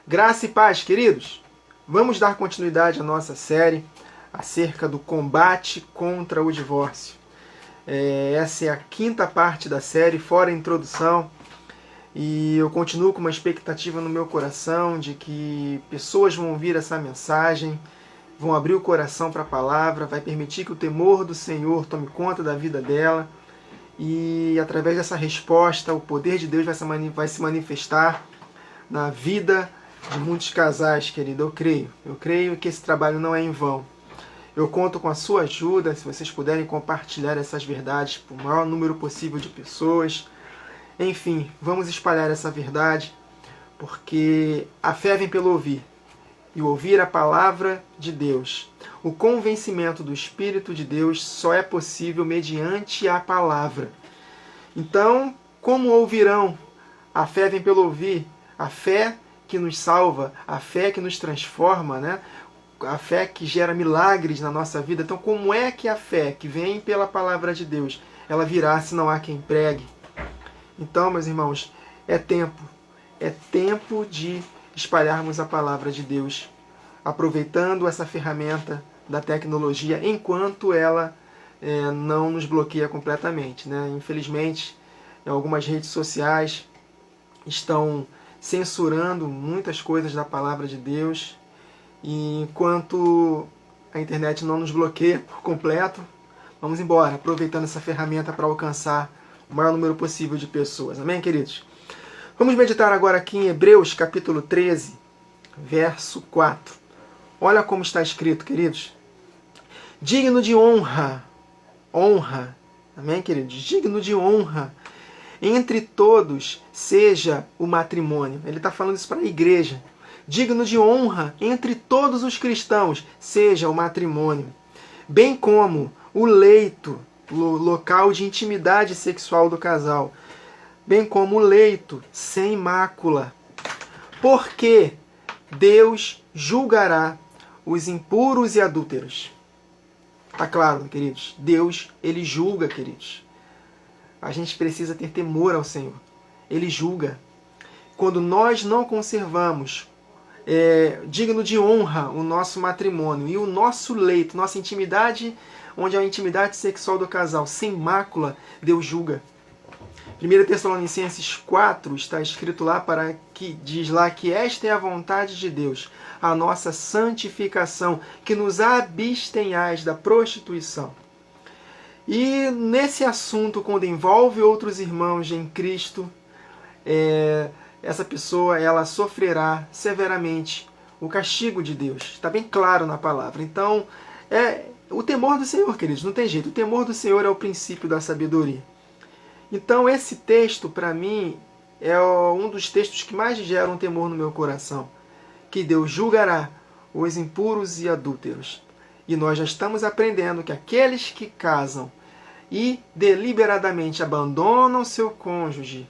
Graça e paz, queridos! Vamos dar continuidade à nossa série acerca do combate contra o divórcio. Essa é a quinta parte da série, fora a introdução, e eu continuo com uma expectativa no meu coração de que pessoas vão ouvir essa mensagem, vão abrir o coração para a palavra, vai permitir que o temor do Senhor tome conta da vida dela, e através dessa resposta o poder de Deus vai se manifestar na vida de muitos casais, querido. Eu creio que esse trabalho não é em vão. Eu conto com a sua ajuda, se vocês puderem compartilhar essas verdades para o maior número possível de pessoas. Enfim, vamos espalhar essa verdade, porque a fé vem pelo ouvir, e ouvir a palavra de Deus. O convencimento do Espírito de Deus só é possível mediante a palavra. Então, como ouvirão? A fé vem pelo ouvir, a fé que nos salva, a fé que nos transforma, né? A fé que gera milagres na nossa vida. Então, como é que a fé que vem pela palavra de Deus, ela virá se não há quem pregue? Então, meus irmãos, é tempo de espalharmos a palavra de Deus, aproveitando essa ferramenta da tecnologia enquanto ela não nos bloqueia completamente, né? Infelizmente, algumas redes sociais estão censurando muitas coisas da palavra de Deus, e enquanto a internet não nos bloqueia por completo, vamos embora, aproveitando essa ferramenta para alcançar o maior número possível de pessoas. Amém, queridos? Vamos meditar agora aqui em Hebreus, capítulo 13, verso 4. Olha como está escrito, queridos. Digno de honra, amém, queridos? Digno de honra entre todos seja o matrimônio. Ele está falando isso para a igreja. Digno de honra entre todos os cristãos seja o matrimônio, bem como o leito, o local de intimidade sexual do casal, bem como o leito sem mácula. Porque Deus julgará os impuros e adúlteros. Está claro, queridos? Deus, Ele julga, queridos. A gente precisa ter temor ao Senhor. Ele julga. Quando nós não conservamos digno de honra o nosso matrimônio e o nosso leito, nossa intimidade, onde é a intimidade sexual do casal, sem mácula, Deus julga. 1 Tessalonicenses 4 está escrito lá, diz lá que esta é a vontade de Deus, a nossa santificação, que nos abstenhais da prostituição. E nesse assunto, quando envolve outros irmãos em Cristo, essa pessoa ela sofrerá severamente o castigo de Deus. Está bem claro na palavra. Então, o temor do Senhor, queridos, não tem jeito. O temor do Senhor é o princípio da sabedoria. Então, esse texto, para mim, é um dos textos que mais geram temor no meu coração. Que Deus julgará os impuros e adúlteros. E nós já estamos aprendendo que aqueles que casam e deliberadamente abandonam seu cônjuge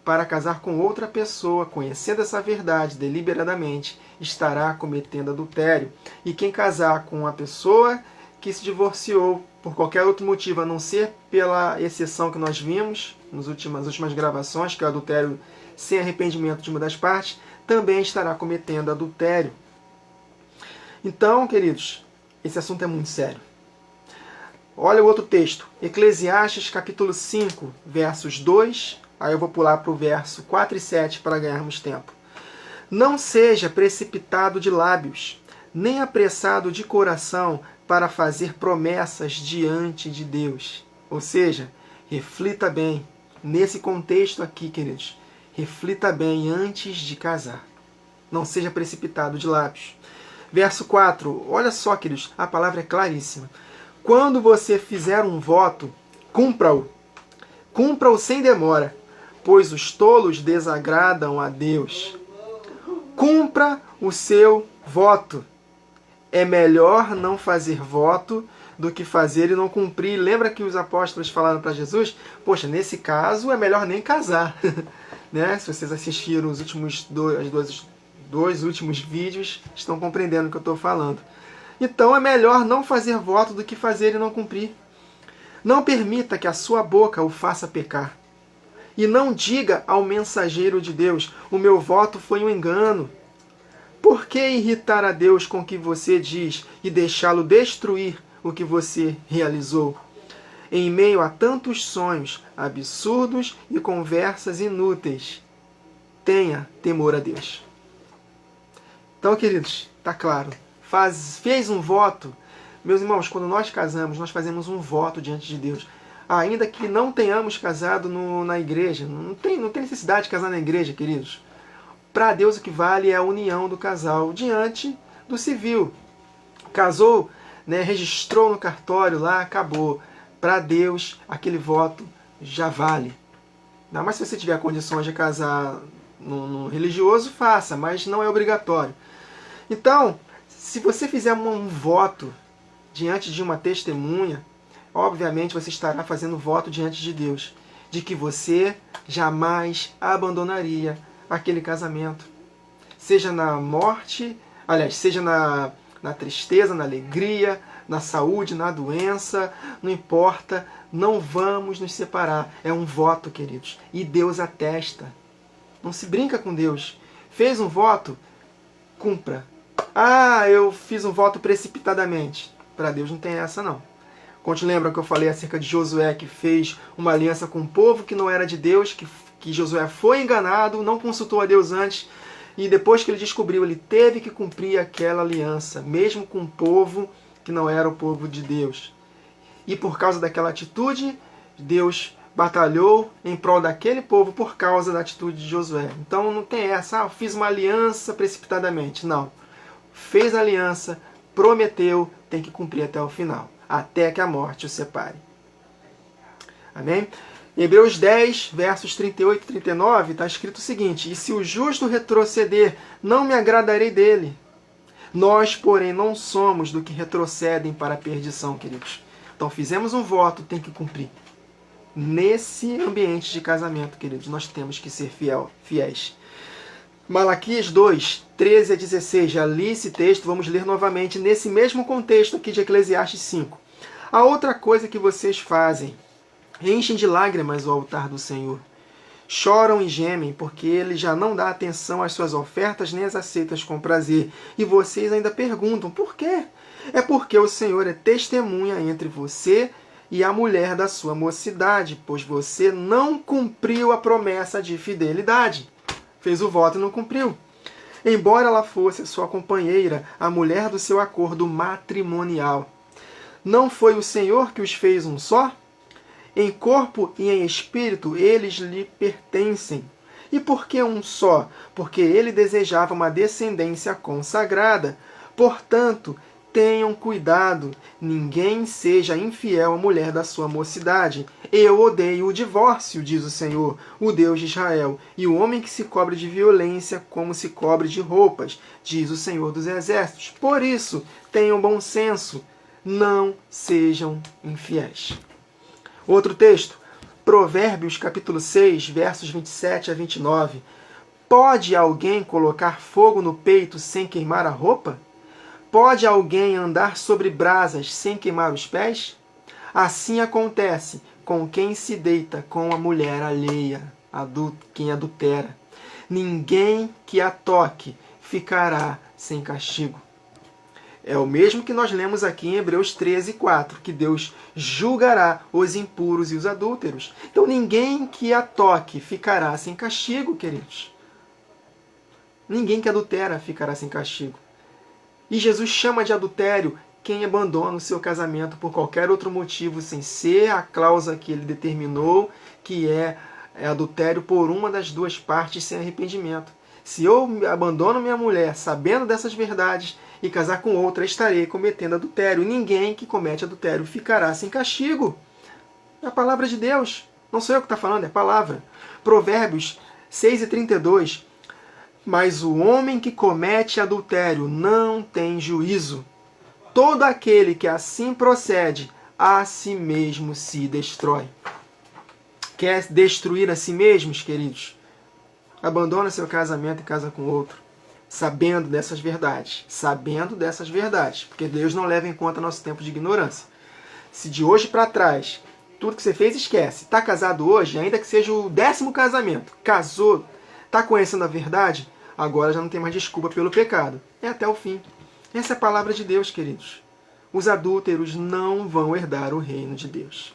para casar com outra pessoa, conhecendo essa verdade deliberadamente, estará cometendo adultério. E quem casar com uma pessoa que se divorciou por qualquer outro motivo, a não ser pela exceção que nós vimos nas últimas gravações, que é o adultério sem arrependimento de uma das partes, também estará cometendo adultério. Então, queridos, esse assunto é muito sério. Olha o outro texto, Eclesiastes capítulo 5, versos 2, aí eu vou pular para o verso 4 e 7 para ganharmos tempo. Não seja precipitado de lábios, nem apressado de coração para fazer promessas diante de Deus. Ou seja, reflita bem, nesse contexto aqui, queridos, reflita bem antes de casar. Não seja precipitado de lábios. Verso 4, olha só, queridos, a palavra é claríssima. Quando você fizer um voto, cumpra-o. Cumpra-o sem demora, pois os tolos desagradam a Deus. Cumpra o seu voto. É melhor não fazer voto do que fazer e não cumprir. Lembra que os apóstolos falaram para Jesus? Poxa, nesse caso é melhor nem casar. Né? Se vocês assistiram os últimos dois últimos vídeos, estão compreendendo o que eu estou falando. Então é melhor não fazer voto do que fazer e não cumprir. Não permita que a sua boca o faça pecar. E não diga ao mensageiro de Deus, o meu voto foi um engano. Por que irritar a Deus com o que você diz e deixá-lo destruir o que você realizou? Em meio a tantos sonhos absurdos e conversas inúteis, tenha temor a Deus. Então, queridos, está claro. Fez um voto. Meus irmãos, quando nós casamos, nós fazemos um voto diante de Deus. Ainda que não tenhamos casado na igreja. Não tem necessidade de casar na igreja, queridos. Para Deus o que vale é a união do casal diante do civil. Casou, né, registrou no cartório lá, acabou. Para Deus, aquele voto já vale. Ainda mais se você tiver condições de casar no religioso, faça, mas não é obrigatório. Então, se você fizer um voto diante de uma testemunha, obviamente você estará fazendo voto diante de Deus, de que você jamais abandonaria aquele casamento. Seja na morte, aliás, seja na tristeza, na alegria, na saúde, na doença, não importa, não vamos nos separar. É um voto, queridos, e Deus atesta. Não se brinca com Deus. Fez um voto, cumpra. Ah, eu fiz um voto precipitadamente. Para Deus não tem essa, não. Quando lembra que eu falei acerca de Josué, que fez uma aliança com um povo que não era de Deus, que Josué foi enganado, não consultou a Deus antes, e depois que ele descobriu, ele teve que cumprir aquela aliança, mesmo com um povo que não era o povo de Deus. E por causa daquela atitude, Deus batalhou em prol daquele povo por causa da atitude de Josué. Então não tem essa, eu fiz uma aliança precipitadamente. Não. Fez a aliança, prometeu, tem que cumprir até o final, até que a morte o separe. Amém? Em Hebreus 10, versos 38 e 39, está escrito o seguinte: e se o justo retroceder, não me agradarei dele. Nós, porém, não somos do que retrocedem para a perdição, queridos. Então, fizemos um voto, tem que cumprir. Nesse ambiente de casamento, queridos, nós temos que ser fiéis. Malaquias 2, 13 a 16, já li esse texto, vamos ler novamente nesse mesmo contexto aqui de Eclesiastes 5. A outra coisa que vocês fazem, enchem de lágrimas o altar do Senhor. Choram e gemem, porque ele já não dá atenção às suas ofertas, nem as aceitas com prazer. E vocês ainda perguntam, por quê? É porque o Senhor é testemunha entre você e a mulher da sua mocidade, pois você não cumpriu a promessa de fidelidade. Fez o voto e não cumpriu. Embora ela fosse sua companheira, a mulher do seu acordo matrimonial. Não foi o Senhor que os fez um só? Em corpo e em espírito, eles lhe pertencem. E por que um só? Porque ele desejava uma descendência consagrada. Portanto, tenham cuidado, ninguém seja infiel à mulher da sua mocidade. Eu odeio o divórcio, diz o Senhor, o Deus de Israel, e o homem que se cobre de violência como se cobre de roupas, diz o Senhor dos Exércitos. Por isso, tenham bom senso, não sejam infiéis. Outro texto, Provérbios capítulo 6, versos 27 a 29. Pode alguém colocar fogo no peito sem queimar a roupa? Pode alguém andar sobre brasas sem queimar os pés? Assim acontece com quem se deita com a mulher alheia, quem adultera. Ninguém que a toque ficará sem castigo. É o mesmo que nós lemos aqui em Hebreus 13, 4, que Deus julgará os impuros e os adúlteros. Então ninguém que a toque ficará sem castigo, queridos. Ninguém que adultera ficará sem castigo. E Jesus chama de adultério quem abandona o seu casamento por qualquer outro motivo, sem ser a cláusula que ele determinou, que é adultério por uma das duas partes sem arrependimento. Se eu abandono minha mulher sabendo dessas verdades e casar com outra, estarei cometendo adultério. Ninguém que comete adultério ficará sem castigo. É a palavra de Deus. Não sou eu que estou falando, é a palavra. Provérbios 6:32. Mas o homem que comete adultério não tem juízo. Todo aquele que assim procede, a si mesmo se destrói. Quer destruir a si mesmos, queridos? Abandona seu casamento e casa com outro, sabendo dessas verdades. Sabendo dessas verdades. Porque Deus não leva em conta nosso tempo de ignorância. Se de hoje para trás, tudo que você fez, esquece. Está casado hoje, ainda que seja o 10º casamento. Casou, está conhecendo a verdade? agora já não tem mais desculpa pelo pecado. É até o fim. Essa é a palavra de Deus, queridos. Os adúlteros não vão herdar o reino de Deus.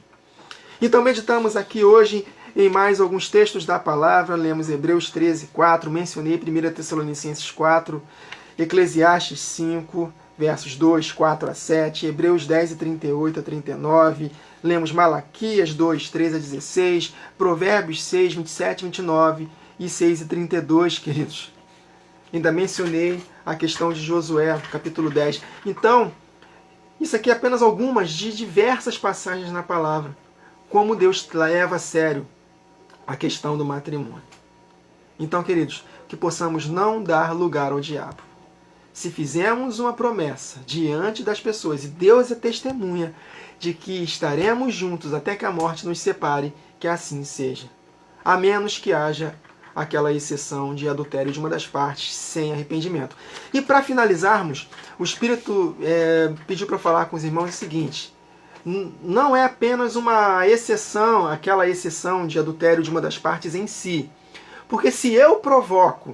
Então meditamos aqui hoje em mais alguns textos da palavra. Lemos Hebreus 13, 4, mencionei 1 Tessalonicenses 4, Eclesiastes 5, versos 2, 4 a 7, Hebreus 10, 38 a 39, lemos Malaquias 2, 13 a 16, Provérbios 6, 27 a 29 e 6 e 32, queridos. Ainda mencionei a questão de Josué, capítulo 10. Então, isso aqui é apenas algumas de diversas passagens na palavra. Como Deus leva a sério a questão do matrimônio. Então, queridos, que possamos não dar lugar ao diabo. Se fizermos uma promessa diante das pessoas, e Deus é testemunha de que estaremos juntos até que a morte nos separe, que assim seja. A menos que haja aquela exceção de adultério de uma das partes sem arrependimento. E para finalizarmos, o Espírito pediu para falar com os irmãos o seguinte: não é apenas uma exceção, aquela exceção de adultério de uma das partes em si. Porque se eu provoco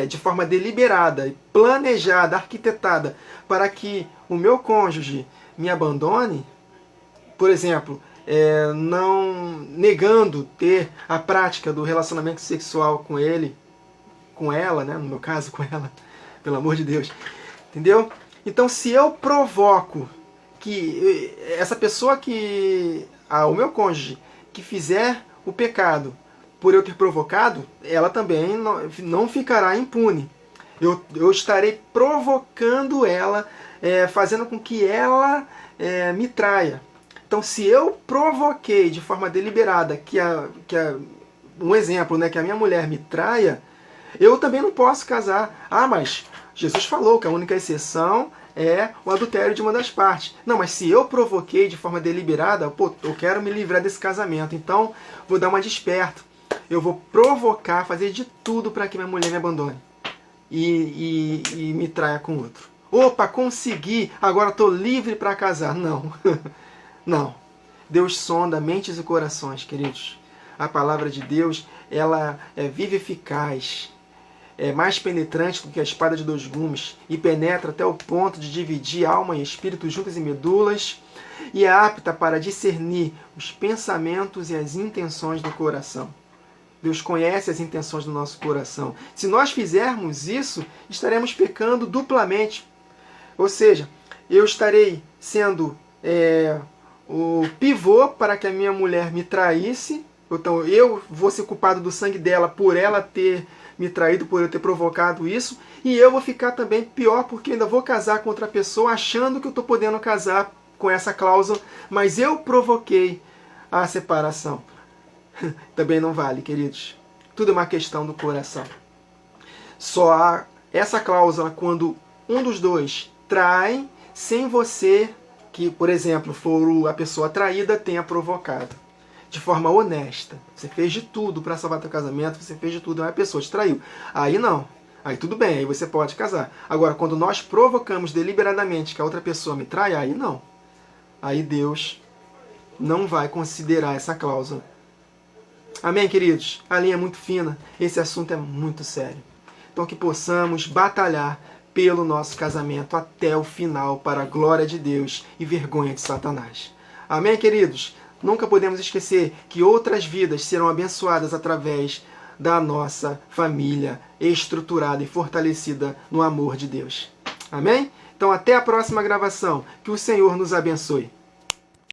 de forma deliberada, planejada, arquitetada, para que o meu cônjuge me abandone, por exemplo, não negando ter a prática do relacionamento sexual com ele, com ela, né? No meu caso, com ela, pelo amor de Deus, entendeu? Então, se eu provoco que essa pessoa o meu cônjuge, que fizer o pecado por eu ter provocado, ela também não ficará impune. Eu estarei provocando ela, fazendo com que ela me traia. Então, se eu provoquei de forma deliberada um exemplo, né, que a minha mulher me traia, eu também não posso casar. Ah, mas Jesus falou que a única exceção é o adultério de uma das partes. Não, mas se eu provoquei de forma deliberada, eu quero me livrar desse casamento, então vou dar uma de esperto. Eu vou provocar, fazer de tudo para que minha mulher me abandone e me traia com outro. Opa, consegui, agora estou livre para casar. Não, não. Deus sonda mentes e corações, queridos. A palavra de Deus, ela é viva e eficaz, é mais penetrante do que a espada de 2 gumes e penetra até o ponto de dividir alma e espírito, juntas e medulas, e é apta para discernir os pensamentos e as intenções do coração. Deus conhece as intenções do nosso coração. Se nós fizermos isso, estaremos pecando duplamente. Ou seja, eu estarei sendo o pivô para que a minha mulher me traísse. Então eu vou ser culpado do sangue dela por ela ter me traído, por eu ter provocado isso. E eu vou ficar também pior porque ainda vou casar com outra pessoa achando que eu estou podendo casar com essa cláusula. Mas eu provoquei a separação. Também não vale, queridos. Tudo é uma questão do coração. Só há essa cláusula quando um dos dois trai sem você, que, por exemplo, for a pessoa traída, tenha provocado. De forma honesta. Você fez de tudo para salvar teu casamento, você fez de tudo, a pessoa te traiu. Aí não. Aí tudo bem, aí você pode casar. Agora, quando nós provocamos deliberadamente que a outra pessoa me trai, aí não. Aí Deus não vai considerar essa cláusula. Amém, queridos? A linha é muito fina, esse assunto é muito sério. Então que possamos batalhar pelo nosso casamento até o final, para a glória de Deus e vergonha de Satanás. Amém, queridos? Nunca podemos esquecer que outras vidas serão abençoadas através da nossa família estruturada e fortalecida no amor de Deus. Amém? Então até a próxima gravação. Que o Senhor nos abençoe.